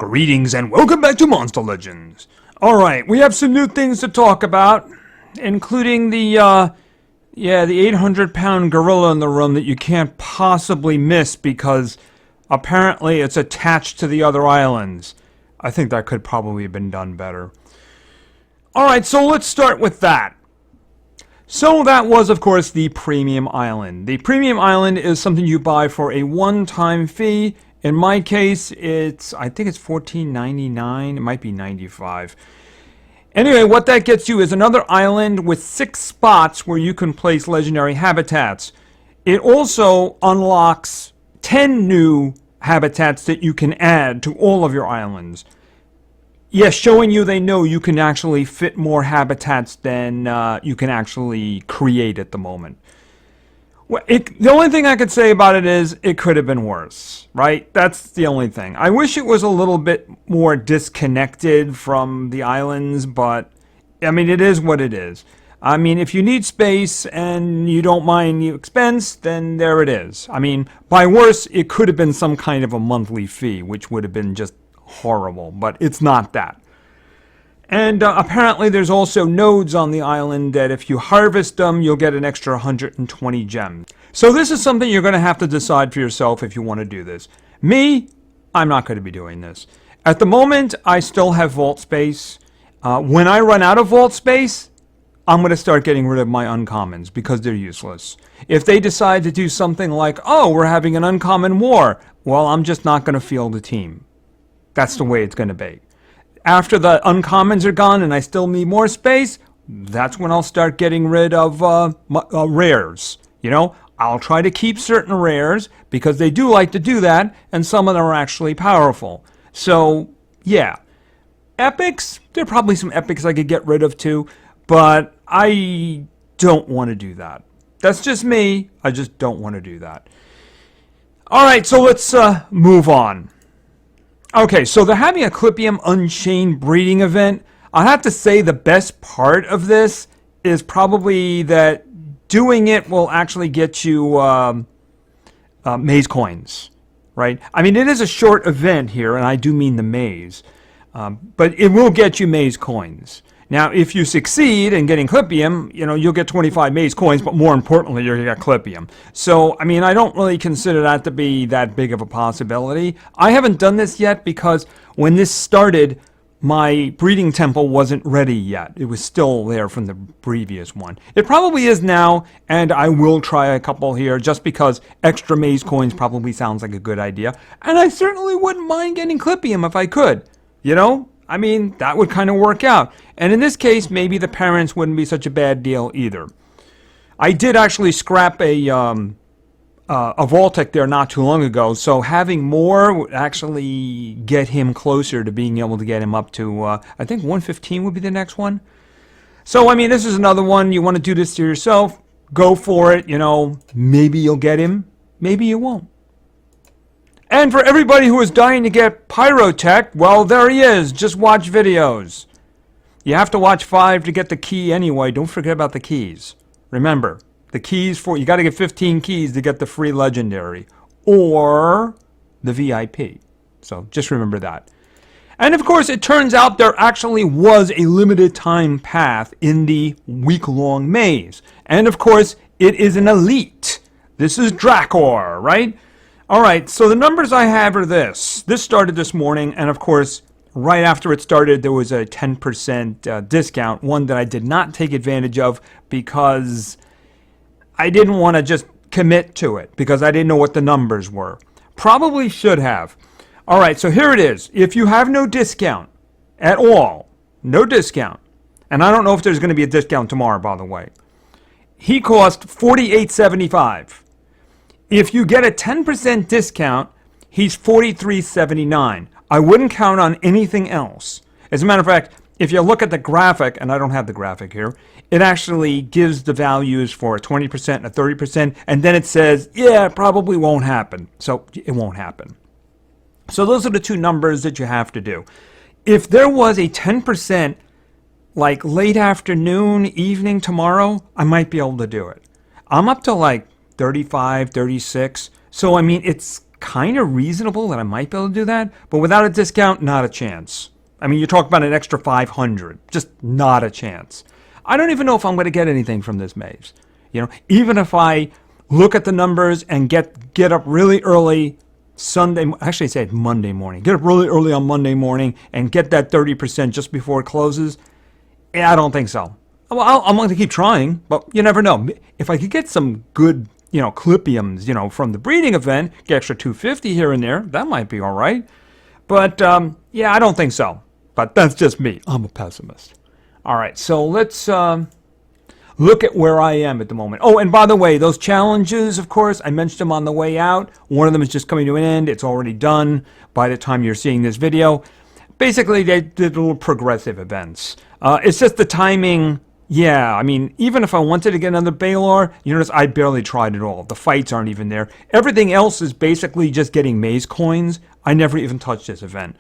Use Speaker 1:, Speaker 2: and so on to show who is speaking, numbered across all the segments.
Speaker 1: Greetings and welcome back to Monster Legends. Alright, we have some new things to talk about, including the 800-pound gorilla in the room that you can't possibly miss because apparently it's attached to the other islands. I think that could probably have been done better. Alright, so let's start with that. So that was, of course, the Premium Island. The Premium Island is something you buy for a one-time fee. In my case, I think it's $14.99. It might be $95. Anyway, what that gets you is another island with 6 spots where you can place legendary habitats. It also unlocks 10 new habitats that you can add to all of your islands. Yes, showing you they know you can actually fit more habitats than you can actually create at the moment. Well, the only thing I could say about it is it could have been worse, right? That's the only thing. I wish it was a little bit more disconnected from the islands, but I mean, it is what it is. I mean, if you need space and you don't mind the expense, then there it is. I mean, by worse, it could have been some kind of a monthly fee, which would have been just horrible, but it's not that. And apparently there's also nodes on the island that if you harvest them, you'll get an extra 120 gems. So this is something you're going to have to decide for yourself if you want to do this. Me, I'm not going to be doing this. At the moment, I still have vault space. When I run out of vault space, I'm going to start getting rid of my uncommons because they're useless. If they decide to do something like, oh, we're having an uncommon war, well, I'm just not going to field a team. That's the way it's going to be. After the uncommons are gone and I still need more space, that's when I'll start getting rid of rares. You know, I'll try to keep certain rares because they do like to do that, and some of them are actually powerful. So, yeah. Epics, there are probably some epics I could get rid of too, but I don't want to do that. That's just me. I just don't want to do that. Alright, so let's move on. Okay, so they're having a Clippium Unchained breeding event. I have to say the best part of this is probably that doing it will actually get you maze coins, right? I mean, it is a short event here, and I do mean the maze. But it will get you maze coins. Now, if you succeed in getting Clippium, you know, you'll get 25 maze coins, but more importantly, you're going to get Clippium. So, I mean, I don't really consider that to be that big of a possibility. I haven't done this yet because when this started, my breeding temple wasn't ready yet. It was still there from the previous one. It probably is now, and I will try a couple here just because extra maze coins probably sounds like a good idea. And I certainly wouldn't mind getting Clippium if I could, you know? I mean, that would kind of work out. And in this case, maybe the parents wouldn't be such a bad deal either. I did actually scrap a Vaultic there not too long ago, so having more would actually get him closer to being able to get him up to, I think 115 would be the next one. So, I mean, this is another one. You want to do this to yourself, go for it. You know, maybe you'll get him, maybe you won't. And for everybody who is dying to get Pyrotech, well, there he is. Just watch videos. You have to watch 5 to get the key anyway. Don't forget about the keys. Remember, the keys you got to get 15 keys to get the free legendary or the VIP. So just remember that. And of course, it turns out there actually was a limited time path in the week-long maze. And of course, it is an elite. This is Dracohr, right? Alright, so the numbers I have are this. This started this morning, and of course, right after it started, there was a 10% discount, one that I did not take advantage of because I didn't want to just commit to it, because I didn't know what the numbers were. Probably should have. Alright, so here it is. If you have no discount at all, no discount, and I don't know if there's going to be a discount tomorrow, by the way, he cost $48.75. If you get a 10% discount, he's $43.79. I wouldn't count on anything else. As a matter of fact, if you look at the graphic, and I don't have the graphic here, it actually gives the values for a 20% and a 30%, and then it says, yeah, it probably won't happen. So it won't happen. So those are the two numbers that you have to do. If there was a 10% like late afternoon, evening tomorrow, I might be able to do it. I'm up to like 35, 36. So, I mean, it's kind of reasonable that I might be able to do that, but without a discount, not a chance. I mean, you talk about an extra 500, just not a chance. I don't even know if I'm going to get anything from this maze. You know, even if I look at the numbers and get up really early actually I said Monday morning, get up really early on Monday morning and get that 30% just before it closes, yeah, I don't think so. Well, I'm going to keep trying, but you never know. If I could get some good, clippiums, from the breeding event, get extra 250 here and there, that might be all right. But, yeah, I don't think so. But that's just me. I'm a pessimist. All right, so let's look at where I am at the moment. Oh, and by the way, those challenges, of course, I mentioned them on the way out. One of them is just coming to an end. It's already done by the time you're seeing this video. Basically, they did little progressive events. It's just the timing. Yeah, I mean, even if I wanted to get another Baylor, you notice I barely tried at all. The fights aren't even there. Everything else is basically just getting maze coins. I never even touched this event.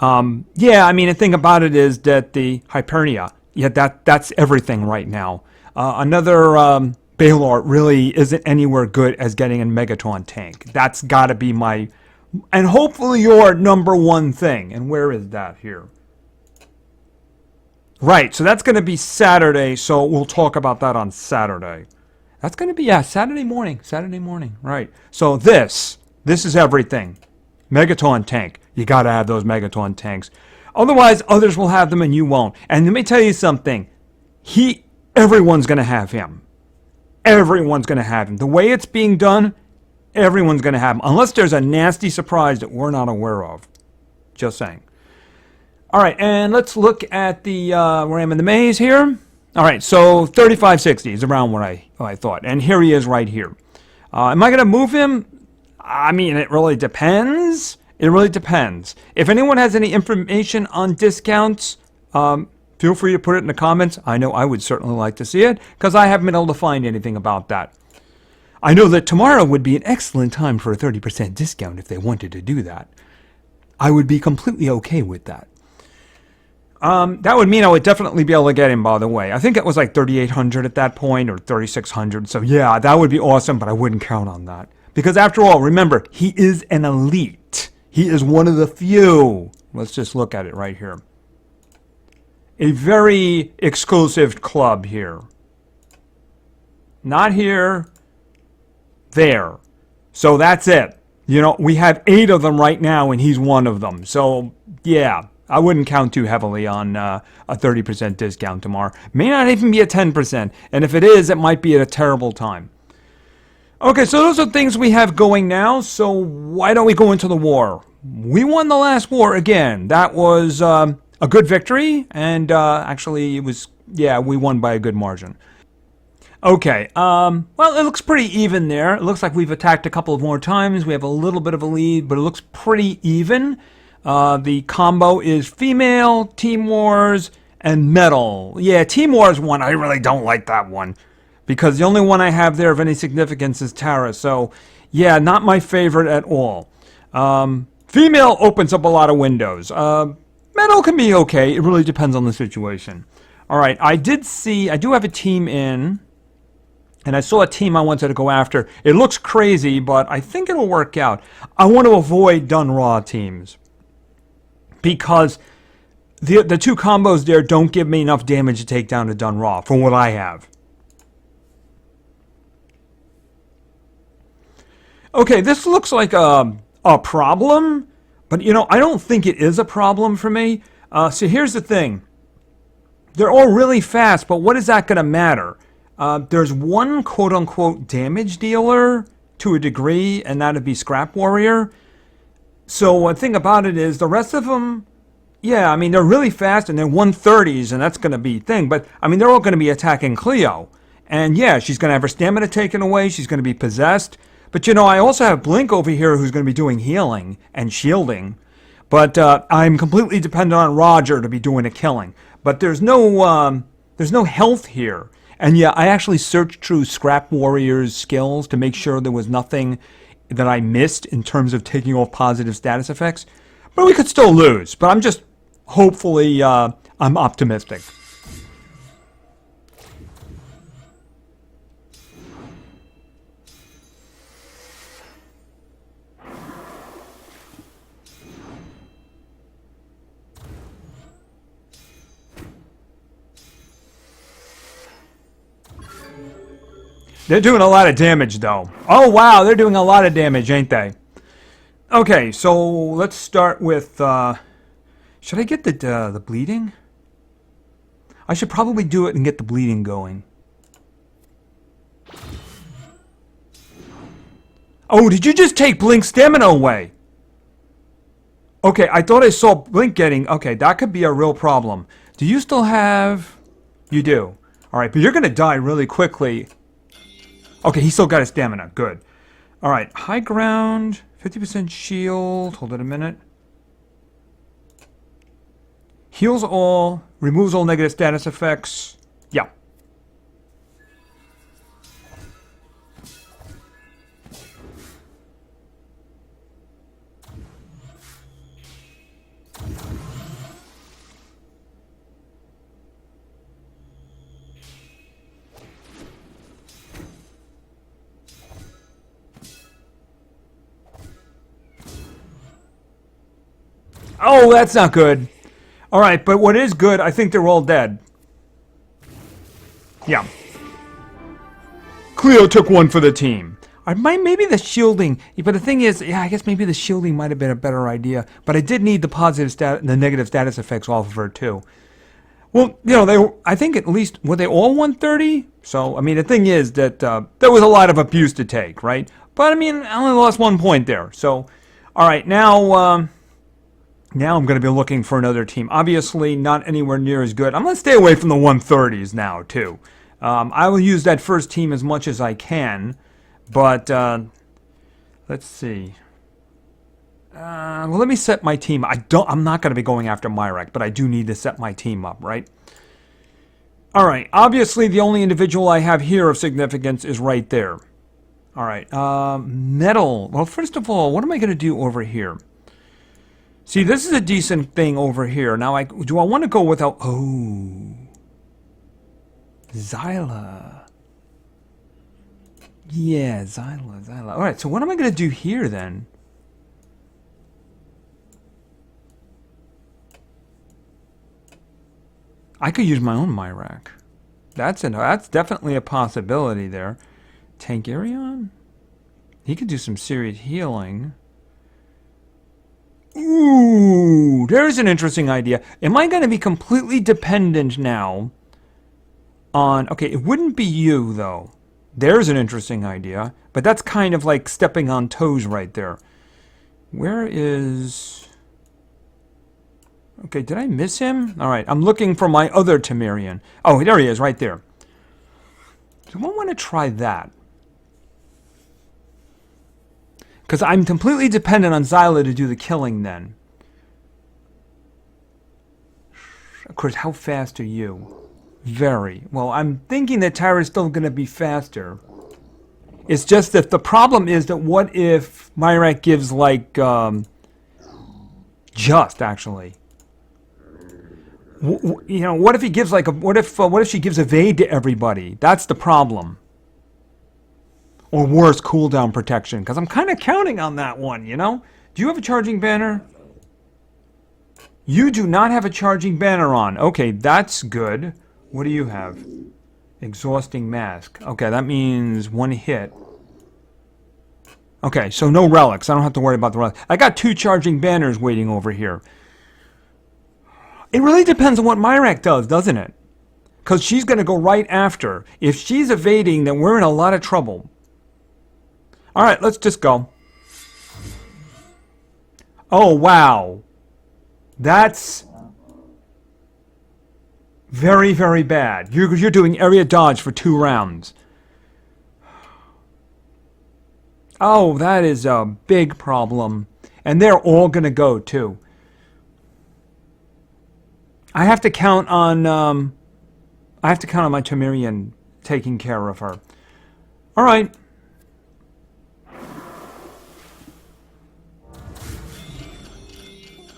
Speaker 1: Yeah, I mean, the thing about it is that the Hypernia, yeah, that's everything right now. Another Baylor really isn't anywhere good as getting a Megaton tank. That's got to be my, and hopefully your number one thing. And where is that here? Right, so that's going to be Saturday, so we'll talk about that on Saturday. That's going to be, yeah, Saturday morning, right. So this is everything. Megaton tank. You got to have those Megaton tanks. Otherwise, others will have them and you won't. And let me tell you something. Everyone's going to have him. Everyone's going to have him. The way it's being done, everyone's going to have him. Unless there's a nasty surprise that we're not aware of. Just saying. All right, and let's look at the where I am in the maze here. All right, so 3560 is around what I thought. And here he is right here. Am I going to move him? I mean, it really depends. It really depends. If anyone has any information on discounts, feel free to put it in the comments. I know I would certainly like to see it, because I haven't been able to find anything about that. I know that tomorrow would be an excellent time for a 30% discount if they wanted to do that. I would be completely okay with that. That would mean I would definitely be able to get him, by the way. I think it was like 3,800 at that point, or 3,600. So yeah, that would be awesome, but I wouldn't count on that. Because after all, remember, he is an elite. He is one of the few. Let's just look at it right here. A very exclusive club here. Not here. There. So that's it. We have 8 of them right now, and he's one of them. So, yeah. I wouldn't count too heavily on a 30% discount tomorrow. May not even be a 10%. And if it is, it might be at a terrible time. Okay, so those are things we have going now. So why don't we go into the war? We won the last war again. That was a good victory. And actually, it was, yeah, we won by a good margin. Okay, well, it looks pretty even there. It looks like we've attacked a couple of more times. We have a little bit of a lead, but it looks pretty even. The combo is female, Team Wars, and metal. Yeah, Team Wars one, I really don't like that one. Because the only one I have there of any significance is Tara. So, yeah, not my favorite at all. Female opens up a lot of windows. Metal can be okay. It really depends on the situation. All right, I do have a team in. And I saw a team I wanted to go after. It looks crazy, but I think it'll work out. I want to avoid done raw teams. Because the 2 combos there don't give me enough damage to take down a done raw for what I have. Okay, this looks like a problem, but I don't think it is a problem for me. So here's the thing. They're all really fast, but what is that going to matter? There's one quote-unquote damage dealer to a degree, and that'd be Scrap Warrior. So one thing about it is the rest of them, yeah, I mean, they're really fast and they're 130s, and that's going to be a thing. But, I mean, they're all going to be attacking Cleo. And, yeah, she's going to have her stamina taken away. She's going to be possessed. But, I also have Blink over here who's going to be doing healing and shielding. But I'm completely dependent on Roger to be doing a killing. But there's no health here. And, yeah, I actually searched through Scrap Warrior's skills to make sure there was nothing that I missed in terms of taking off positive status effects. But we could still lose. But I'm just, hopefully, I'm optimistic. They're doing a lot of damage, though. Oh, wow, they're doing a lot of damage, ain't they? Okay, so let's start with, should I get the bleeding? I should probably do it and get the bleeding going. Oh, did you just take Blink's stamina away? Okay, I thought I saw Blink getting... Okay, that could be a real problem. Do you still have... You do. Alright, but you're going to die really quickly. Okay, he still got his stamina. Good. Alright, high ground, 50% shield. Hold it a minute. Heals all, removes all negative status effects. Yeah. Oh, that's not good. Alright, but what is good, I think they're all dead. Yeah. Cleo took one for the team. Maybe the shielding, but the thing is, yeah, I guess maybe the shielding might have been a better idea. But I did need the negative status effects off of her too. Well, you know, I think at least, were they all 130? So, I mean, the thing is that there was a lot of abuse to take, right? But, I mean, I only lost 1 point there. So, alright, now I'm going to be looking for another team. Obviously, not anywhere near as good. I'm going to stay away from the 130s now, too. I will use that first team as much as I can. But, let's see. Well, let me set my team. I'm not going to be going after Myrek, but I do need to set my team up, right? Alright, obviously the only individual I have here of significance is right there. Alright, metal. Well, first of all, what am I going to do over here? See, this is a decent thing over here. Now, do I want to go without... Oh. Xyla. Yeah, Xyla. Alright, so what am I going to do here, then? I could use my own Myrek. That's definitely a possibility there. Tankarion? He could do some serious healing. Ooh, there's an interesting idea. Am I going to be completely dependent now on... Okay, it wouldn't be you, though. There's an interesting idea. But that's kind of like stepping on toes right there. Where is... Okay, did I miss him? Alright, I'm looking for my other Temerian. Oh, there he is, right there. Do I want to try that? Because I'm completely dependent on Xyla to do the killing then. Of course, how fast are you? Very. Well, I'm thinking that Tyra's still going to be faster. It's just that the problem is that what if Myrek gives, like, actually. You know, what if he gives, like, what if she gives evade to everybody? That's the problem. Or worse, cooldown protection. Because I'm kind of counting on that one, you know? Do you have a charging banner? You do not have a charging banner on. Okay, that's good. What do you have? Exhausting mask. Okay, that means one hit. Okay, so no relics. I don't have to worry about the relics. I got 2 charging banners waiting over here. It really depends on what Myrek does, doesn't it? Because she's going to go right after. If she's evading, then we're in a lot of trouble. Alright, let's just go. Oh, wow. That's very, very bad. You're doing area dodge for 2 rounds. Oh, that is a big problem. And they're all going to go, too. I have to count on my Temerian taking care of her. Alright.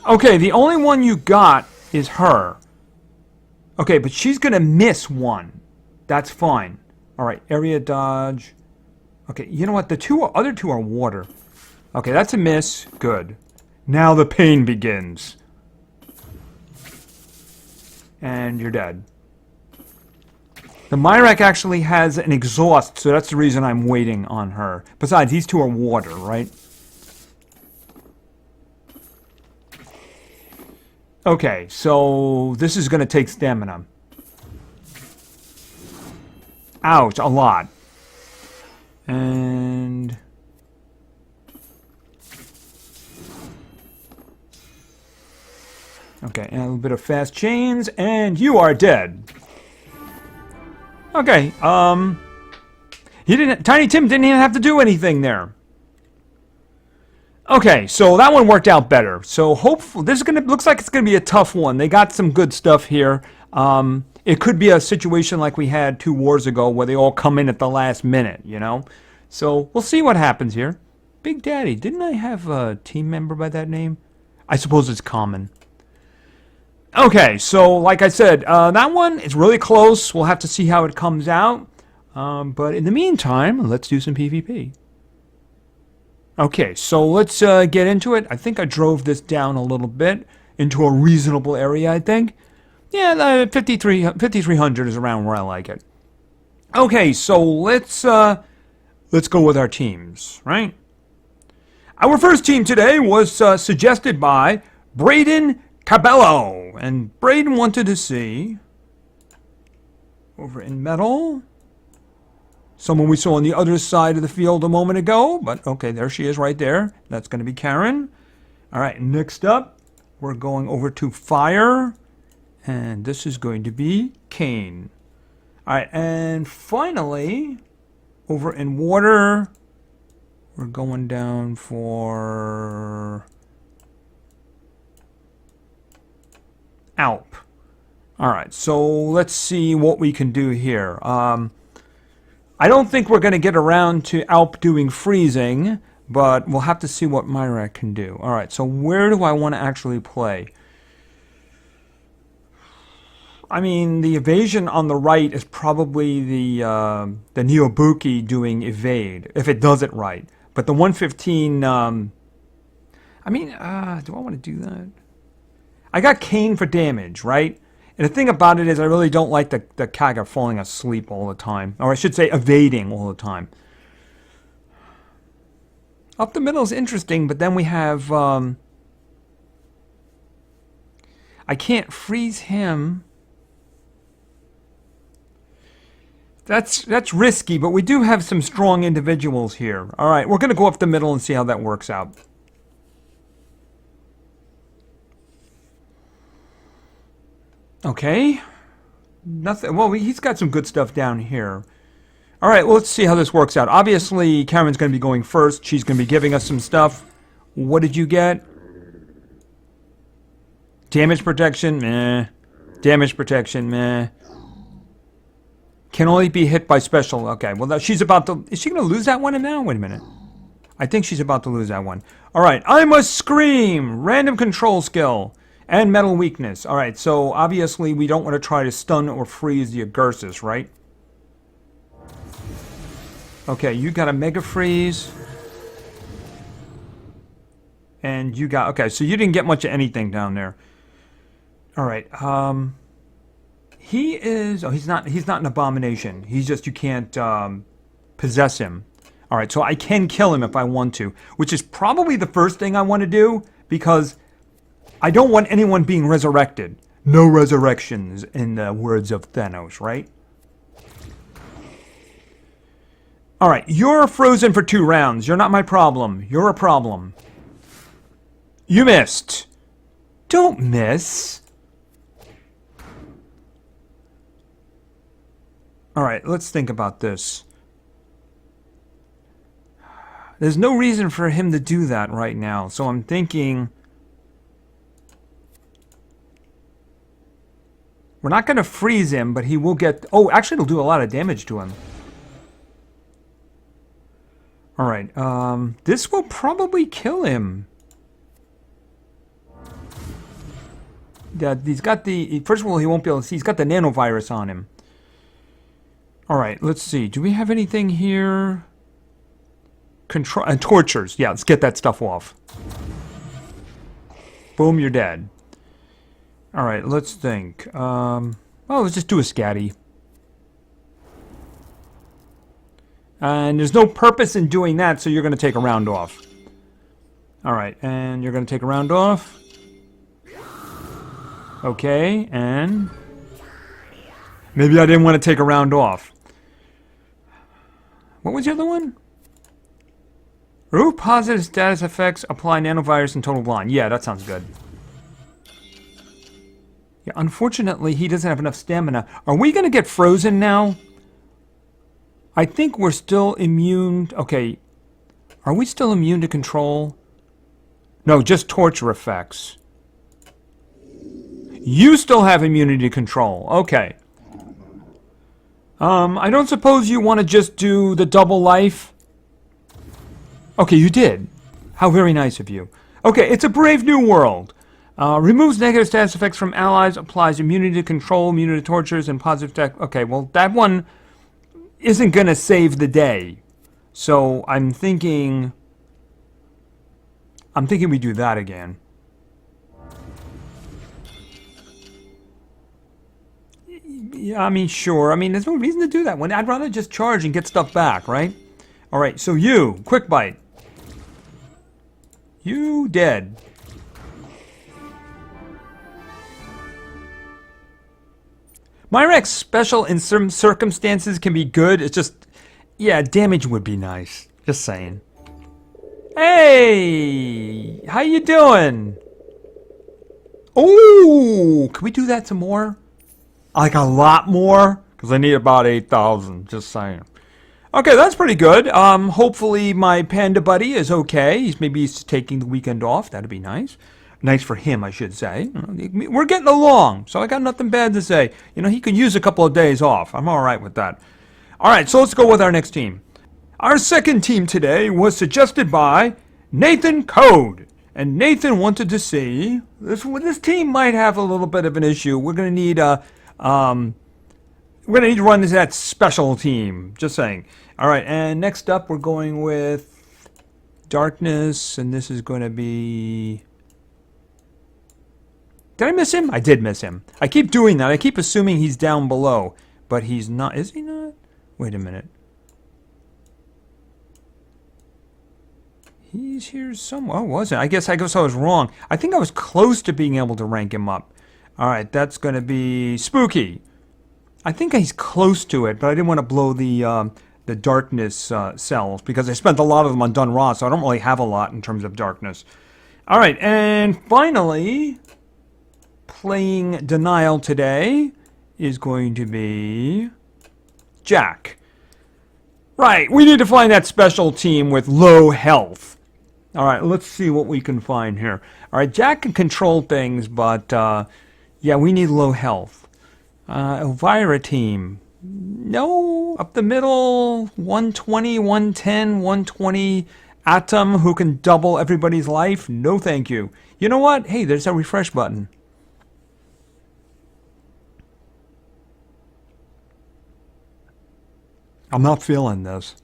Speaker 1: Okay, the only one you got is her. Okay, but she's going to miss one. That's fine. Alright, area dodge. Okay, you know what? The other two are water. Okay, that's a miss. Good. Now the pain begins. And you're dead. The Myrek actually has an exhaust, so that's the reason I'm waiting on her. Besides, these two are water, right? Okay, so this is going to take stamina. Ouch, a lot. And... okay, and a little bit of fast chains, and you are dead. Okay, Tiny Tim didn't even have to do anything there. Okay, so that one worked out better. So hopefully, looks like it's gonna be a tough one. They got some good stuff here. It could be a situation like we had 2 wars ago where they all come in at the last minute, you know? So we'll see what happens here. Big Daddy, didn't I have a team member by that name? I suppose it's common. Okay, so like I said, that one is really close. We'll have to see how it comes out. But in the meantime, let's do some PvP. Okay, so let's get into it. I think I drove this down a little bit into a reasonable area, I think. Yeah, 5300 is around where I like it. Okay, so let's go with our teams, right? Our first team today was suggested by Braden Cabello, and Braden wanted to see over in metal someone we saw on the other side of the field a moment ago, but okay, there she is right there. That's going to be Karen. All right, next up, we're going over to fire, and this is going to be Kane. All right, and finally, over in water, we're going down for Alp. All right, so let's see what we can do here. I don't think we're going to get around to Alp doing freezing, but we'll have to see what Myrek can do. All right, so where do I want to actually play? I mean, the evasion on the right is probably the Neobuki doing evade, if it does it right. But the 115, I mean, do I want to do that? I got Kane for damage, right? And the thing about it is I really don't like the Kaga falling asleep all the time. Or I should say evading all the time. Up the middle is interesting, but then we have... I can't freeze him. That's risky, but we do have some strong individuals here. All right, we're going to go up the middle and see how that works out. Okay. Nothing. Well, he's got some good stuff down here. All right, well, let's see how this works out. Obviously, Karen's going to be going first. She's going to be giving us some stuff. What did you get? Damage protection? Meh. Damage protection? Meh. Can only be hit by special. Okay, well, she's about to... Is she going to lose that one now? Wait a minute. I think she's about to lose that one. All right, I must scream. Random control skill. And metal weakness. All right, so obviously we don't want to try to stun or freeze the Agursus, right? Okay, you got a Mega Freeze. And you got... Okay, so you didn't get much of anything down there. All right, he is... Oh, he's not an abomination. He's just... You can't possess him. All right, so I can kill him if I want to. Which is probably the first thing I want to do. Because... I don't want anyone being resurrected. No resurrections, in the words of Thanos, right? Alright, you're frozen for 2 rounds. You're not my problem. You're a problem. You missed. Don't miss. Alright, let's think about this. There's no reason for him to do that right now, so I'm thinking... We're not going to freeze him, but he will get... Oh, actually, it'll do a lot of damage to him. Alright, this will probably kill him. Yeah, he's got the... First of all, he won't be able to see. He's got the nanovirus on him. Alright, let's see. Do we have anything here? Control... tortures. Yeah, let's get that stuff off. Boom, you're dead. Alright, let's think. Well, let's just do a scatty. And there's no purpose in doing that, so you're going to take a round off. Alright, and you're going to take a round off. Okay, and... maybe I didn't want to take a round off. What was the other one? Remove positive status effects, apply nanovirus and total blind. Yeah, that sounds good. Yeah, unfortunately, he doesn't have enough stamina. Are we going to get frozen now? I think we're still immune... okay. Are we still immune to control? No, just torture effects. You still have immunity to control. Okay. I don't suppose you want to just do the double life? Okay, you did. How very nice of you. Okay, it's a brave new world. Removes negative status effects from allies, applies immunity to control, immunity to tortures, and positive tech. Okay, well, that one isn't going to save the day. So I'm thinking we do that again. Yeah, I mean, sure. I mean, there's no reason to do that one. I'd rather just charge and get stuff back, right? All right, so you, quick bite. You dead. Myrax special in some circumstances can be good. It's just, yeah, damage would be nice. Just saying. Hey, how you doing? Oh, can we do that some more? Like a lot more? Because I need about 8,000, just saying. Okay, that's pretty good. Hopefully my panda buddy is okay. He's taking the weekend off. That'd be nice. Nice for him, I should say. We're getting along, so I got nothing bad to say. You know, he could use a couple of days off. I'm all right with that. All right, so let's go with our next team. Our second team today was suggested by Nathan Code. And Nathan wanted to see, this team might have a little bit of an issue. We're going to need to run that special team. Just saying. All right, and next up we're going with Darkness, and this is going to be... did I miss him? I did miss him. I keep doing that. I keep assuming he's down below, but he's not. Is he not? Wait a minute. He's here somewhere. Oh, was it? I guess I was wrong. I think I was close to being able to rank him up. All right, that's going to be Spooky. I think he's close to it, but I didn't want to blow the darkness cells because I spent a lot of them on Dun Ra, so I don't really have a lot in terms of darkness. All right, and finally, playing Denial today is going to be Jack. Right, we need to find that special team with low health. All right, let's see what we can find here. All right, Jack can control things, but yeah, we need low health. Elvira team. No, up the middle, 120, 110, 120. Atom, who can double everybody's life. No, thank you. You know what? Hey, there's a refresh button. I'm not feeling this.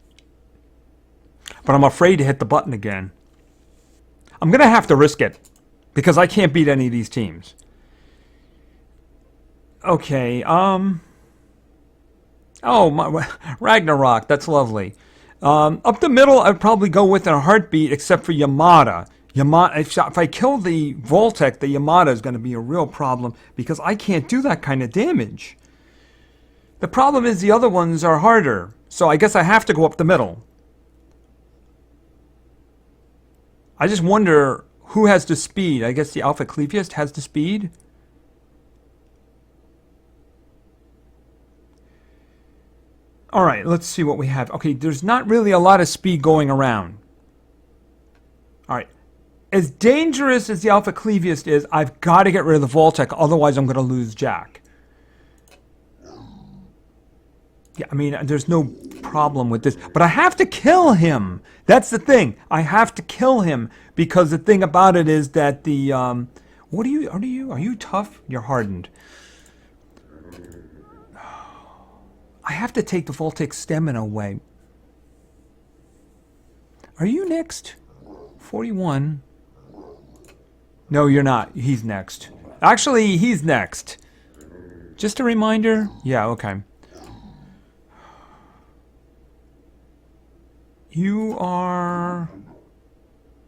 Speaker 1: But I'm afraid to hit the button again. I'm going to have to risk it. Because I can't beat any of these teams. Okay, Oh, Ragnarok. That's lovely. Up the middle, I'd probably go with a heartbeat, except for Yamada. If I kill the Voltec, the Yamada is going to be a real problem. Because I can't do that kind of damage. The problem is the other ones are harder. So I guess I have to go up the middle. I just wonder who has the speed. I guess the Alpha Cleviest has the speed. Alright, let's see what we have. Okay, there's not really a lot of speed going around. Alright. As dangerous as the Alpha Cleviest is, I've got to get rid of the Voltec, otherwise I'm going to lose Jack. Yeah, I mean, there's no problem with this. But I have to kill him. That's the thing. I have to kill him. Because the thing about it is that the... what are you? Are you tough? You're hardened. I have to take the Voltec stamina away. Are you next? 41. No, you're not. He's next. Actually, he's next. Just a reminder. Yeah, okay. You are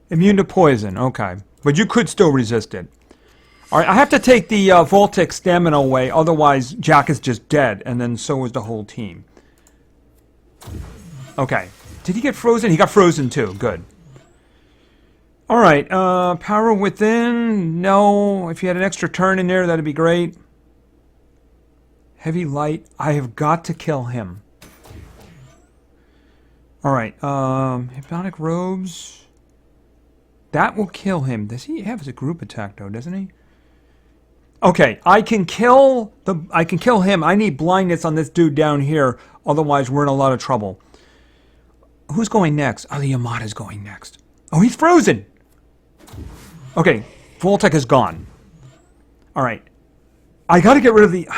Speaker 1: immune to poison. Okay. But you could still resist it. Alright, I have to take the Voltic stamina away, otherwise Jack is just dead, and then so is the whole team. Okay. Did he get frozen? He got frozen too. Good. Alright, power within. No. If you had an extra turn in there, that'd be great. Heavy light. I have got to kill him. Alright, hypnotic robes. That will kill him. Does he have a group attack though, doesn't he? Okay, I can kill him. I need blindness on this dude down here, otherwise we're in a lot of trouble. Who's going next? Oh, the Yamada's going next. Oh, he's frozen! Okay, Voltec is gone. Alright. I gotta get rid of the...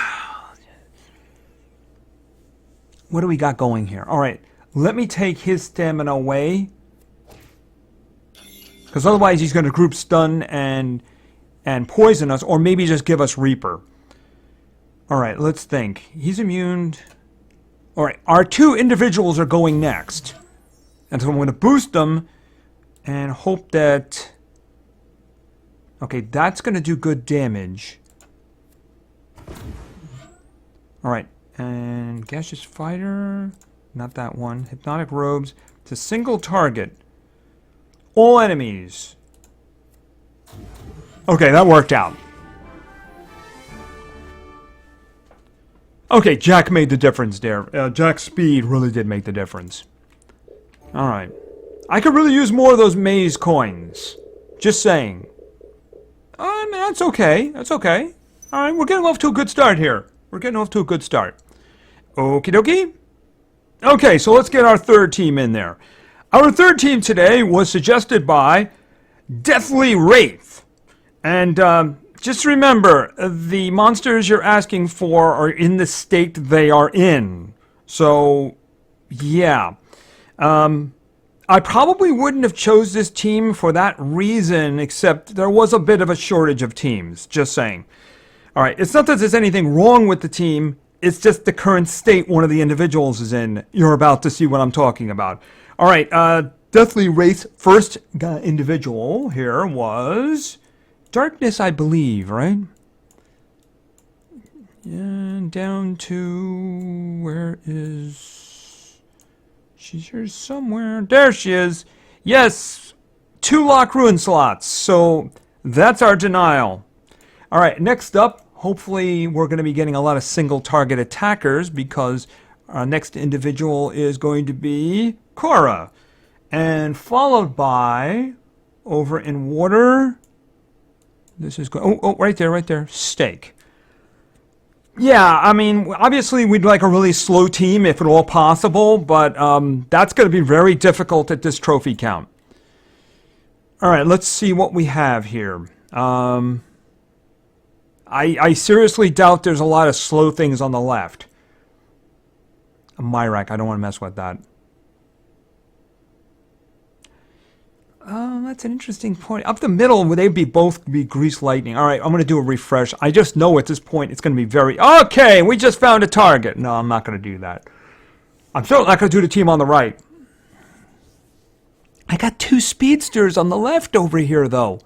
Speaker 1: What do we got going here? Alright, let me take his stamina away. Because otherwise he's going to group stun and poison us, or maybe just give us Reaper. Alright, let's think. He's immune. Alright, our two individuals are going next. And so I'm going to boost them and hope that... Okay, that's going to do good damage. Alright, and Gaseous Fighter... Not that one. Hypnotic Robes. It's a single target. All enemies. Okay, that worked out. Okay, Jack made the difference there. Jack's speed really did make the difference. Alright. I could really use more of those maze coins. Just saying. I mean, that's okay. That's okay. Alright, we're getting off to a good start here. We're getting off to a good start. Okie dokie. Okay, so let's get our third team in there. Our third team today was suggested by Deathly Wraith. And just remember, the monsters you're asking for are in the state they are in. So, yeah. I probably wouldn't have chose this team for that reason, except there was a bit of a shortage of teams. Just saying. Alright, it's not that there's anything wrong with the team. It's just the current state one of the individuals is in. You're about to see what I'm talking about. Alright, Deathly Wraith's first individual here was... Darkness, I believe, right? And down to... Where is... She's here somewhere. There she is. Yes! 2 lock ruin slots. So, that's our denial. Alright, next up, hopefully we're going to be getting a lot of single target attackers because our next individual is going to be Cora. And followed by, over in water, this is going, oh, right there, Steak. Yeah, I mean, obviously we'd like a really slow team if at all possible, but that's going to be very difficult at this trophy count. Alright, let's see what we have here. I seriously doubt there's a lot of slow things on the left. Myrak, I don't want to mess with that. Oh, that's an interesting point. Up the middle, would they both be Grease Lightning? Alright, I'm going to do a refresh. I just know at this point it's going to be very... Okay, we just found a target. No, I'm not going to do that. I'm certainly not going to do the team on the right. I got 2 speedsters on the left over here, though.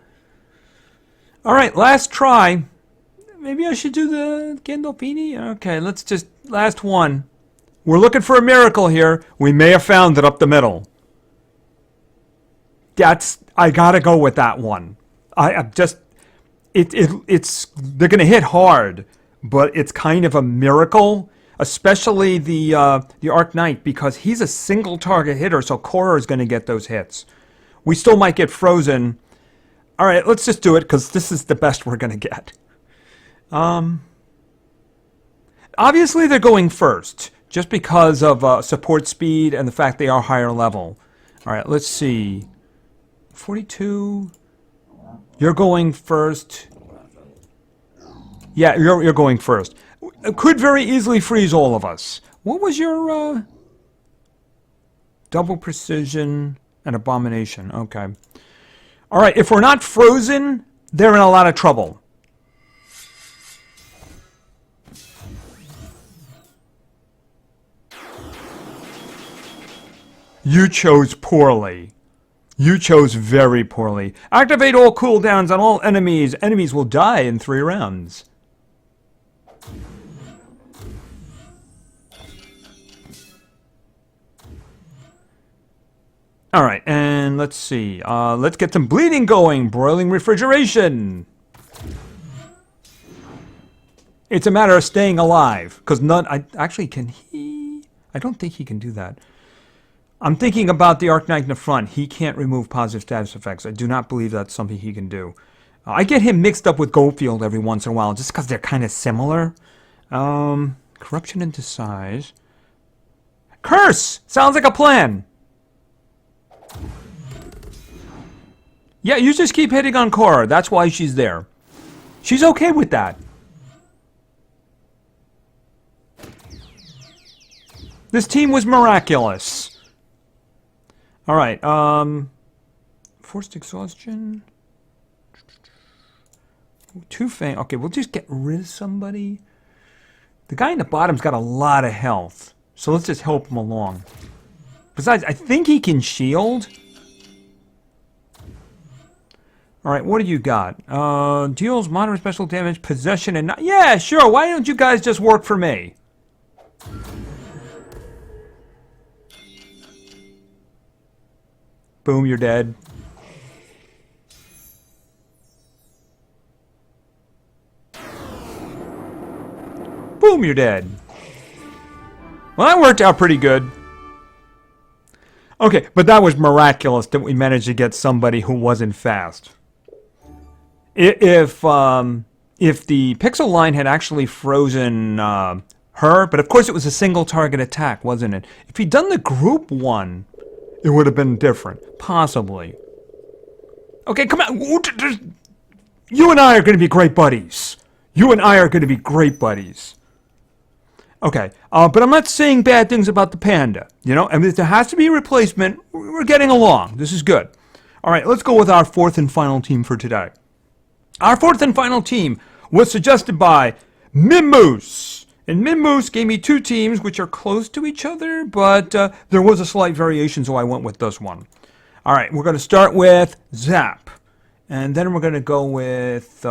Speaker 1: Alright, last try. Maybe I should do the Gandolfini? Okay, let's just... Last one. We're looking for a miracle here. We may have found it up the middle. I gotta go with that one. It's they're gonna hit hard, but it's kind of a miracle, especially the Arc Knight, because he's a single target hitter, so Cora is gonna get those hits. We still might get frozen. All right, let's just do it because this is the best we're gonna get. Obviously they're going first, just because of support speed and the fact they are higher level. All right, let's see. 42. You're going first. Yeah, you're going first. It could very easily freeze all of us. What was your double precision and abomination? Okay. All right, if we're not frozen, they're in a lot of trouble. You chose poorly. You chose very poorly. Activate all cooldowns on all enemies. Enemies will die in 3 rounds. Alright, and let's see. Let's get some bleeding going. Broiling refrigeration. It's a matter of staying alive. Because actually, can he? I don't think he can do that. I'm thinking about the Arc Knight in the front. He can't remove positive status effects. I do not believe that's something he can do. I get him mixed up with Goldfield every once in a while, just because they're kind of similar. Corruption into size. Curse! Sounds like a plan. Yeah, you just keep hitting on Cora. That's why she's there. She's okay with that. This team was miraculous. Alright, forced exhaustion. 2 fang. Okay, we'll just get rid of somebody. The guy in the bottom's got a lot of health. So let's just help him along. Besides, I think he can shield. Alright, what do you got? Deals moderate special damage, possession, and... Yeah, sure, why don't you guys just work for me? Boom, you're dead. Boom, you're dead. Well, that worked out pretty good. Okay, but that was miraculous that we managed to get somebody who wasn't fast. If the pixel line had actually frozen her, but of course it was a single target attack, wasn't it? If he'd done the group one, it would have been different. Possibly. Okay, come on. You and I are going to be great buddies. You and I are going to be great buddies. Okay, but I'm not saying bad things about the panda. You know, I mean, if there has to be a replacement, we're getting along. This is good. All right, let's go with our 4th and final team for today. Our 4th and final team was suggested by Mimmoose. And Mimmoose gave me 2 teams which are close to each other, but there was a slight variation, so I went with this one. All right, we're going to start with Zap. And then we're going to go with...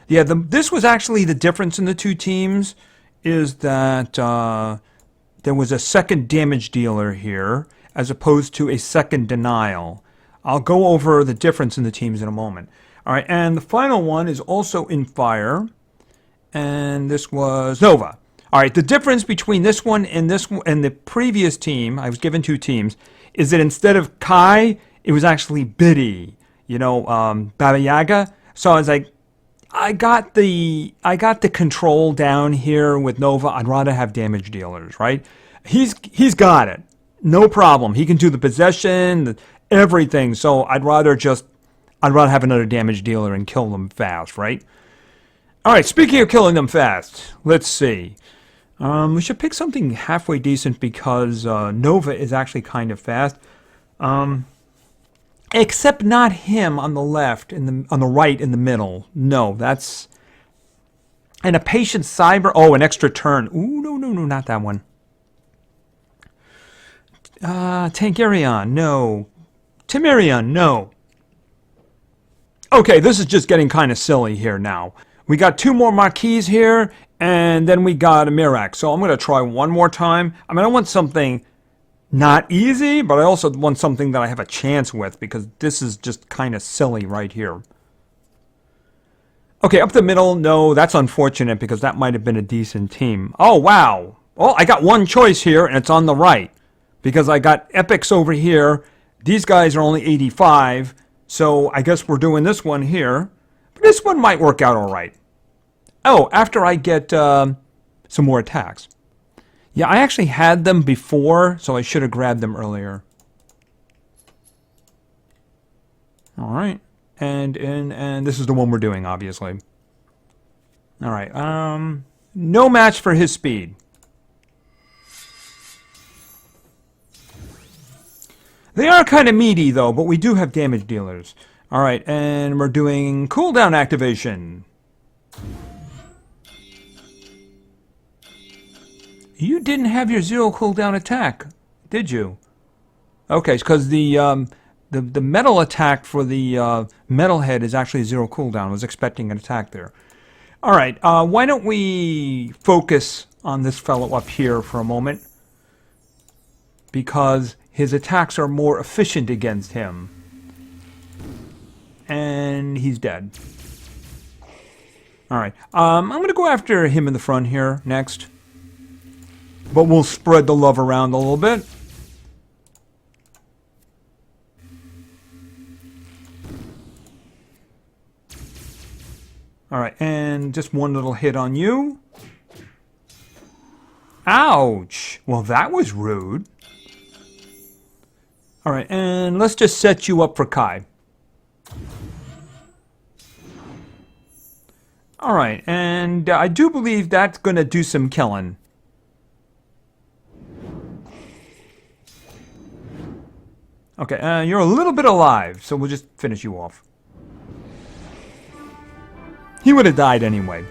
Speaker 1: this was actually the difference in the 2 teams, is that there was a second damage dealer here, as opposed to a second denial. I'll go over the difference in the teams in a moment. All right, and the final one is also in fire. And this was Nova. All right, the difference between this one and the previous team, I was given 2 teams, is that instead of Kai, it was actually Biddy. You know, Baba Yaga. So I was like, I got the control down here with Nova. I'd rather have damage dealers, right? He's got it, no problem. He can do the possession, everything. So I'd rather have another damage dealer and kill them fast, right? All right, speaking of killing them fast, let's see. We should pick something halfway decent because Nova is actually kind of fast. Except not him on the left, on the right, in the middle. No, that's... And a patient cyber... Oh, an extra turn. Ooh, no, not that one. Tankarion, no. Timirion, no. Okay, this is just getting kind of silly here now. We got 2 more Marquis here, and then we got a Mirac. So I'm going to try one more time. I mean, I want something not easy, but I also want something that I have a chance with, because this is just kind of silly right here. Okay, up the middle, no, that's unfortunate, because that might have been a decent team. Oh, wow. Well, I got one choice here, and it's on the right, because I got Epics over here. These guys are only 85, so I guess we're doing this one here. But this one might work out all right. Oh, after I get some more attacks. Yeah, I actually had them before, so I should have grabbed them earlier. All right. And this is the one we're doing, obviously. All right. No match for his speed. They are kind of meaty, though, but we do have damage dealers. All right, and we're doing cooldown activation. You didn't have your 0 cooldown attack, did you? Okay, because the metal attack for the metal head is actually 0 cooldown. I was expecting an attack there. All right, why don't we focus on this fellow up here for a moment? Because his attacks are more efficient against him. And he's dead. All right, I'm going to go after him in the front here next. But we'll spread the love around a little bit. All right, and just one little hit on you. Ouch! Well, that was rude. All right, and let's just set you up for Kai. All right, and I do believe that's going to do some killing. Okay, you're a little bit alive, so we'll just finish you off. He would have died anyway.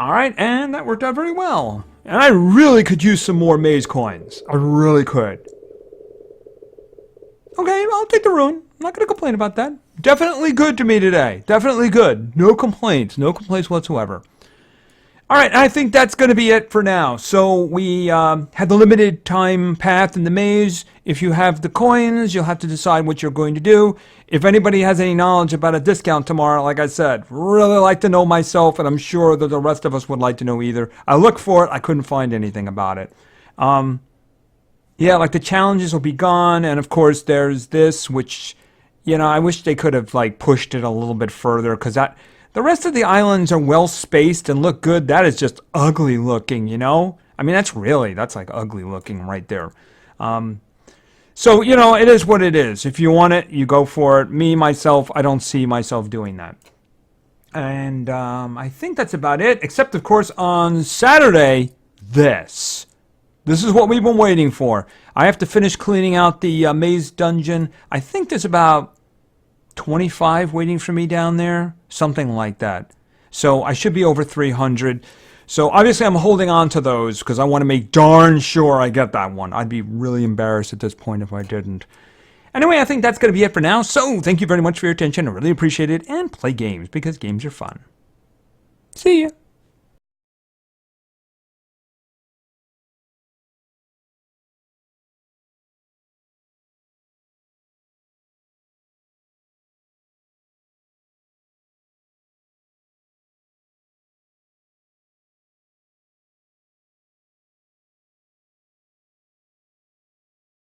Speaker 1: Alright, and that worked out very well. And I really could use some more maze coins. I really could. Okay, I'll take the rune. I'm not going to complain about that. Definitely good to me today. Definitely good. No complaints. No complaints whatsoever. Alright, I think that's going to be it for now. So we had the limited time path in the maze. If you have the coins, you'll have to decide what you're going to do. If anybody has any knowledge about a discount tomorrow, like I said, really like to know myself, and I'm sure that the rest of us would like to know either. I looked for it. I couldn't find anything about it. Yeah, like the challenges will be gone, and of course there's this, which, you know, I wish they could have like pushed it a little bit further, because that... The rest of the islands are well spaced and look good. That is just ugly looking, you know? I mean, that's like ugly looking right there. So, you know, it is what it is. If you want it, you go for it. Me, myself, I don't see myself doing that. And I think that's about it. Except, of course, on Saturday, this. This is what we've been waiting for. I have to finish cleaning out the maze dungeon. I think there's about 25 waiting for me down there, something like that. So I should be over 300. So obviously I'm holding on to those because I want to make darn sure I get that one. I'd be really embarrassed at this point if I didn't. Anyway, I think that's going to be it for now. So thank you very much for your attention. I really appreciate it. And play games because games are fun. See ya.